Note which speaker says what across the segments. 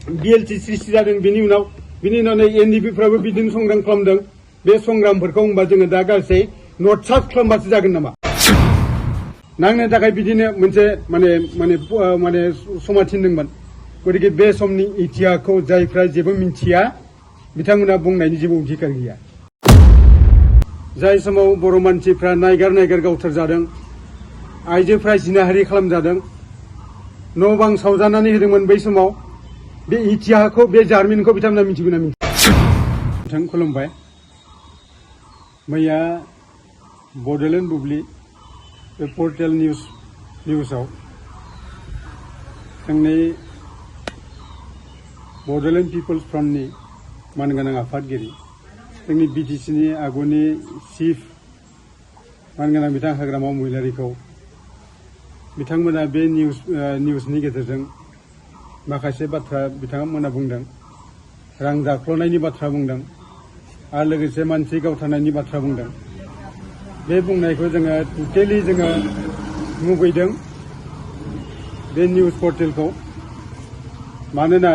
Speaker 1: BLC सृष्टि जादों बिनि उनाव NDP-फ्राबो बिदिनो संग्राम खालामदों बे संग्रामफोरखौ होनबा जोङो दा गासै नर्थ साउथ खालामबासो जागोन नामा नांनो थाखाय बिदिनो मोनसे माने समाथिनदोंमोन गतिके बे समनि इतिहासखौ जायफ्रा जेबो मिन्थिया बिथांमोना बुंनायनि जेबो अधिकार गैया जाय समाव बर' मानसिफ्रा नायगार गावथार जादों आइजोफ्रा जिनाहारि खालामजादों न' बां सावजानानै होदोंमोन बै समाव बे इतिहासखौ बे जारिमिनखौ बिथांमोना मिथिगौना मिथिया बिथां खुलुमबाय मैया बड'लेण्ड बुब्लि बे पर्टेल निउसाव जोंनि बड'लेण्ड पिपल्स फ्रन्टनि मानगोनां आफादगिरि जोंनि BTCनि आगुनि चिफ मानगोनां बिथां हाग्रामा महिलारिखौ बिथांमोना बे निउसनि गेजेरजों माखासे बाथ्रा बिथांमोना बुंदों रां जाख्ल'नायनि बाथ्रा बुंदों आरो लोगोसे मानसि गावथारनायनि बाथ्रा बुंदों बे बुंनायखौ जोङो टटेलि जोङो मुगैदों बे निउस पर्टेलखौ मानोना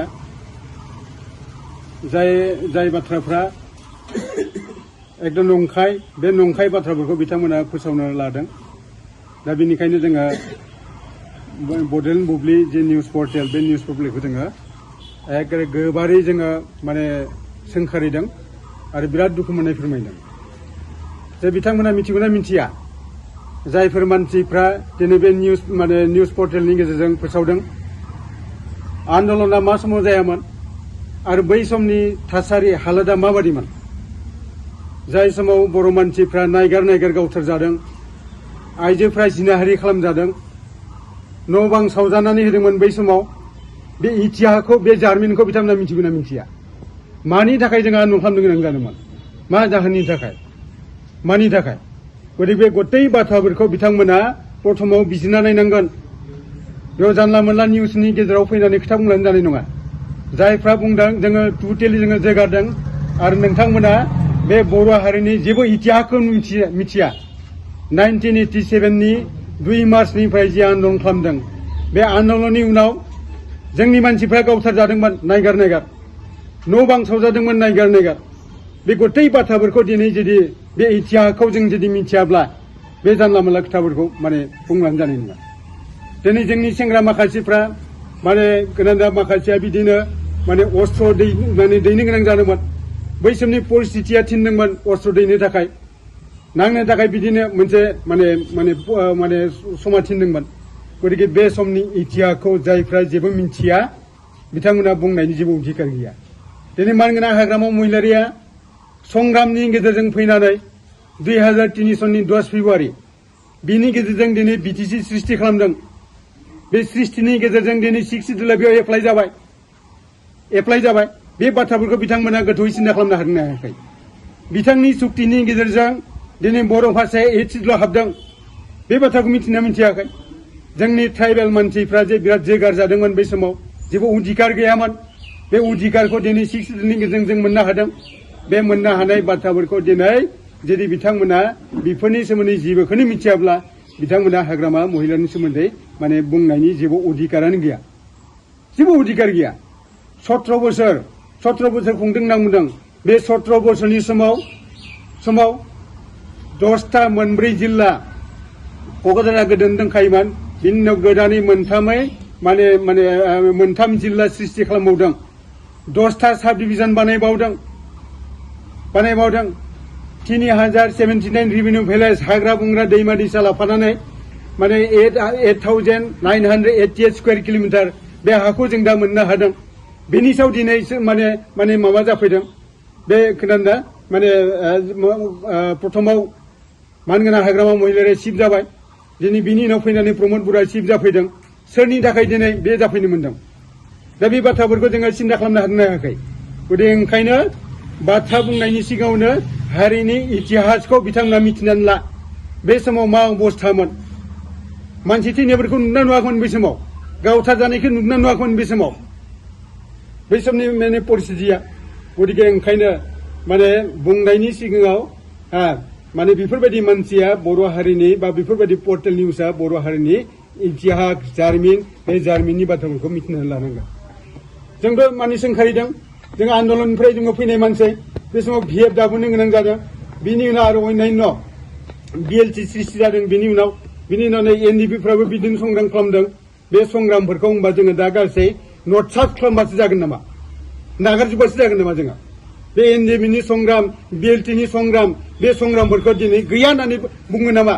Speaker 1: जाय बाथ्राफ्रा एकदम नंखाय बे नंखाय बाथ्राफोरखौ बिथांमोना फोसावनो लादों दा बेनिखायनो जोङो बड'लेण्ड बुब्लि जे निउस पर्टेल बे निउस पर्टेलखौ जोङो एकेबारे गोबारै जोङो माने सोंखारिदों आरो बिराद दुखु मोननाय फोरमायदों जे बिथांमोना मिथिगौना मिथिया जायफोर मानसिफ्रा दिनै बे निउस पर्टेलनि गेजेरजों फोसावदों आन्दलना मा समाव जायामोन आरो बै समनि थासारि हालोदा माबादिमोन जाय समाव बर' मानसिफ्रा नायगार गावथार जादों आइजोफ्रा जिनाहारि खालामजादों न' बां सावजानानै होदोंमोन बै समाव बे इतिहासखौ बे जारिमिनखौ बिथांमोना मिथिगौना मिथिया मानि थाखाय जोंहा आन्दलन खालामनो गोनां जादोंमोन मा जाहोननि थाखाय मानि थाखाय गतिके बे गतै बाथ्राफोरखौ बिथांमोना प्रथमाव बिजिरना नायनांगोन बेयाव जानला मोनला निउसनि गेजेराव फैनानै खोथा बुंनानै जानाय नङा जायफ्रा बुंदों जोङो टटेलि जोङो जायगारदों आरो नोंथांमोना बे बर' हारिनि जेबो इतिहासखौ मिथिया 1987नि 2 मार्चनिफ्राय जे आन्दलन खालामदों बे आन्दलननि उनाव जोंनि मानसिफ्रा गावथार जादोंमोन नायगार न' बां सावजादोंमोन नायगार बे गतै बाथ्राफोरखौ दिनै जुदि बे इतिहासखौ जों जुदि मिथियाब्ला बे जानला मोनला खोथाफोरखौ माने बुंनानै जानाय नङा दिनै जोंनि सेंग्रा माखासेफ्रा माने गोनां माखासेया बिदिनो माने अस्त्र दैनो गोनां जादोंमोन बै समनि परिस्थितिया थिनदोंमोन अस्त्र दैनो थाखाय नांनो थाखाय बिदिनो मोनसे माने समा थिनदोंमोन गतिके बे समनि इतिहासखौ जायफ्रा जेबो मिथिया बिथांमोना बुंनायनि जेबो अधिकार गैया दिनै मानगोनां हाग्रामा महिलारिया संग्रामनि गेजेरजों फैनानै 2003 सननि 10 फेब्रुवारि बिनि गेजेरजों दिनै BTC सृष्टि खालामदों बे सृष्टिनि गेजेरजों दिनै 6 सिडुलआ बेयाव एप्लाइ जाबाय बे बाथ्राफोरखौ बिथांमोना गोथौयै सिन्था खालामनो हादोंना हायाखै बिथांनि सुक्तिनि गेजेरजों दिनै बर' भाषाया 8 सिडुलआव हाबदों बे बाथ्राखौ मिथिना मिथियाखै जोंनि ट्राइबेल मानसिफ्रा जे बिराद जेगार जादोंमोन बै समाव जेबो अधिकार गैयामोन बे अधिकारखौ दिनै 6 सिडुलनि गेजेरजों जों मोननो हादों बे मोननो हानाय बाथ्राफोरखौ दिनै जुदि बिथांमोना बेफोरनि सोमोन्दै जेबोखौनो मिथियाब्ला बिथांमोना हाग्रामा महिलानि सोमोन्दै माने बुंनायनि जेबो अधिकारानो गैया जेबो अधिकार गैया 17 बोसोर खुंदों होनना बुंदों बे 17 बोसोरनि समाव 10टा मोनब्रै जिल्ला क'क्राझारा गोदो दंखायोमोन बिनि उनाव गोदानै मोनथाम जिल्ला सृष्टि खालामबावदों 10टा साब डिभिजन बानायबावदों 3079 रेभिनिउ भिलेज हाग्रा बंग्रा दैमा दैसा लाफानानै माने 8,988 स्कुवेर किल'मिटार बे हाखौ जों दा मोननो हादों बेनि सायाव दिनै माने माबा जाफैदों बे खोनादोंना माने प्रथमाव मानगोनां हाग्रामा महिलारिया चिफ जाबाय दिनै बिनि उनाव फैनानै प्रमद बर'आ चिफ जाफैदों सोरनि थाखाय दिनै बे जाफैनो मोनदों दा बे बाथ्राफोरखौ जोङो सिन्था खालामनो हादोंना हायाखै गतिके ओंखायनो बाथ्रा बुंनायनि सिगाङावनो हारिनि इतिहासखौ बिथांमोना मिथिनानै ला बे समाव मा अबस्थामोन मानसि थैनायफोरखौ नुना नुवाखैमोन बै समाव गावथार जानायखौ नुना नुवाखैमोन बै समाव बै समनि माने परिस्थितिया गतिके ओंखायनो माने बुंनायनि सिगाङाव माने बेफोरबायदि मानसिया बर' हारिनि बा बेफोरबायदि पर्टेल निउसआ बर' हारिनि इतिहास जारिमिन बे जारिमिननि बाथ्राफोरखौ मिथिनो लानांगोन जोंबो माने सोंखारिदों जों आन्दलननिफ्राय जोङो फैनाय मानसि बे समाव भिएफ दाबोनो गोनां जादों बिनि उनाव आरो अन्यान्य बिएलटि सृष्टि जादों बिनि उनाव नै एनडिपिफ्राबो बिदिनो संग्राम खालामदों बे संग्रामफोरखौ होमबा जोङो दा गासै नटसार्ट खालामबासो जागोन नामा नागारजोबबासो जागोन नामा जोंहा बे एनडिपिनि संग्राम बिएलटिनि संग्राम बे संग्रामफोरखौ दिनै गैया होननानै बुङो नामा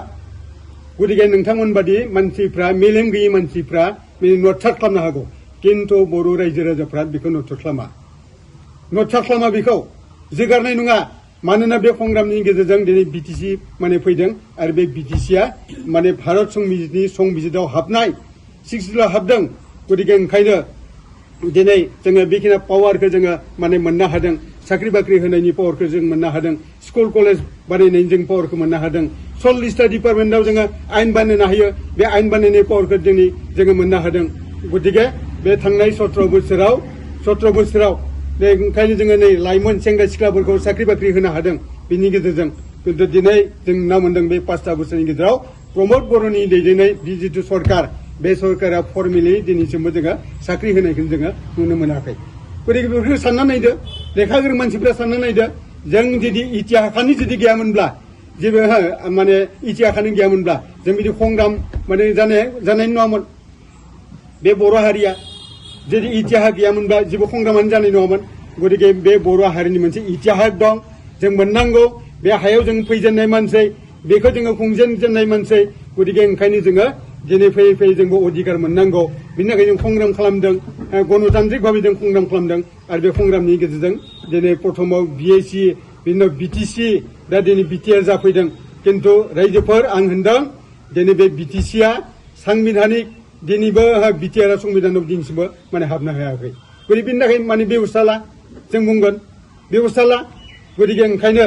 Speaker 1: गतिके नोंथांमोन बादि मानसिफ्रा मेलेम गैयै मानसिफ्रा नटसार्ट खालामनो हागौ किन्तु बर' रायजो राजाफ्रा बेखौ नटसार्ट खालामा बेखौ जोगारनाय नङा मानोना बे संग्रामनि गेजेरजों दिनै बिटिसि माने फैदों आरो बे बिटिसिआ माने भारत संबिजितआव हाबनाय 6 हाबदों गतिके ओंखायनो दिनै जोङो बेखिनि पावारखौ जोङो माने मोननो हादों साख्रि बाख्रि होनायनि पावारखौ जों मोननो हादों स्कुल कलेज बानायनायनि जों पावारखौ मोननो हादों 40टा डिपार्टमेन्टआव जोङो आइन बानायनो हायो बे आइन बानायनाय पावारखौ दिनै जोङो मोननो हादों गतिके बे थांनाय 17 बोसोराव बे ओंखायनो जोङो नै लाइमोन सेंग्रा सिख्लाफोरखौ साख्रि बाख्रि होनो हादों बिनि गेजेरजों किन्तु दिनै जों नुनो मोनदों बे 5 बोसोरनि गेजेराव प्रमद बर'नि दैदेननाय बे जिथु सरकार बे सरकारा फर्मेलि दिनैसिमबो जोङो साख्रि होनायखौ जोङो नुनो मोनाखै गतिके बेफोरखौ सानना नायदो लेखा गोरों मानसिफ्रा सानना नायदो जों जुदि इतिहासानो जुदि गैयामोनब्ला जेबो माने इतिहासानो गैयामोनब्ला जों बिदि संग्राम माने जानाय नङामोन बे बर' हारिया जुदि इतिहास गैयामोनब्ला जेबो संग्रामानो जानाय नङामोन गतिके बे बर' हारिनि मोनसे इतिहास दं जों मोननांगौ बे हायाव जों फैजेननाय मानसि बेखौ जोङो खुंजेनजेननाय मानसि गतिके ओंखायनो जोङो दिनै फैयै जोंबो अधिकार मोननांगौ बिनि थाखाय जों संग्राम खालामदों गणतान्त्रिक भाबै जों संग्राम खालामदों आरो बे संग्रामनि गेजेरजों दिनै प्रथमाव बिएसि बिनि उनाव बिटिसि दा दिनै बिटिआर जाफैदों किन्तु रायजोफोर आं होनदों दिनै बे बिटिसिआ साংবিধাनिक दिनैबो बिटिआरआ संबिधानाव दिनैसिमबो माने हाबनो हायाखै गतिके बिनि थाखाय माने बेबस्था ला जों बुंगोन बेबस्था ला गतिके ओंखायनो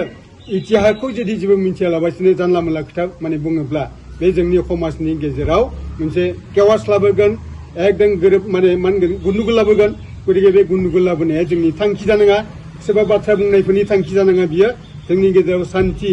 Speaker 1: इतिहासखौ जुदि जेबो मिथियालाबासिनो जानला मोनला खोथा माने बुङोब्ला बे जोंनि समाजनि गेजेराव मोनसे केवास लाबोगोन एकदम गोरोब माने मा होनगोन गुन्डुगुल लाबोगोन गतिके बे गुन्डुगुल लाबोनाया जोंनि थांखि जानाङा सोरबा बाथ्रा बुंनायफोरनि थांखि जानाङा बियो जोंनि गेजेराव शान्ति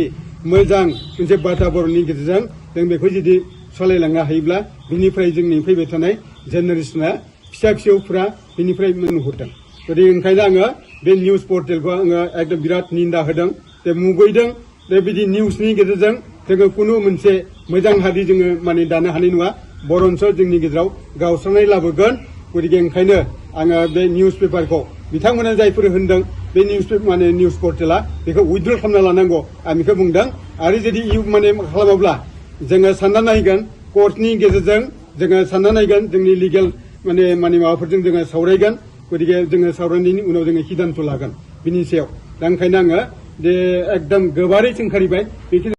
Speaker 1: मोजां मोनसे बाताबरणनि गेजेरजों जों बेखौ जुदि सालायलांनो हायोब्ला बिनिफ्राय जोंनि फैबाय थानाय जेनेरेसना फिसा फिसौफ्रा बिनिफ्राय नुहुरदों गतिके ओंखायनो आङो बे निउस पर्टेलखौ आङो एकदम बिराद निन्दा होदों जे मुगैदों बे बिदि निउसनि गेजेरजों जोङो कुनु मोनसे मोजां हारि जोङो माने दानो हानाय नङा बरन्स जोंनि गेजेराव गावस्रानाय लाबोगोन गतिके ओंखायनो आङो बे निउस पेपारखौ बिथांमोना जायफोर होनदों बे निउस पर्टेला बेखौ उइथड्र खालामना लानांगौ आं बेखौ बुंदों आरो जुदि माने खालामाब्ला जोङो सानना नायगोन कर्टनि गेजेरजों जोङो सानना नायगोन जोंनि लिगेल माने माबाफोरजों जोङो सावरायगोन गतिके जोङो सावरायनायनि उनाव जोङो सिद्धान्त लागोन बिनि सायाव दा ओंखायनो आङो जे एकदम गोबारै सोंखारिबाय बेखिनि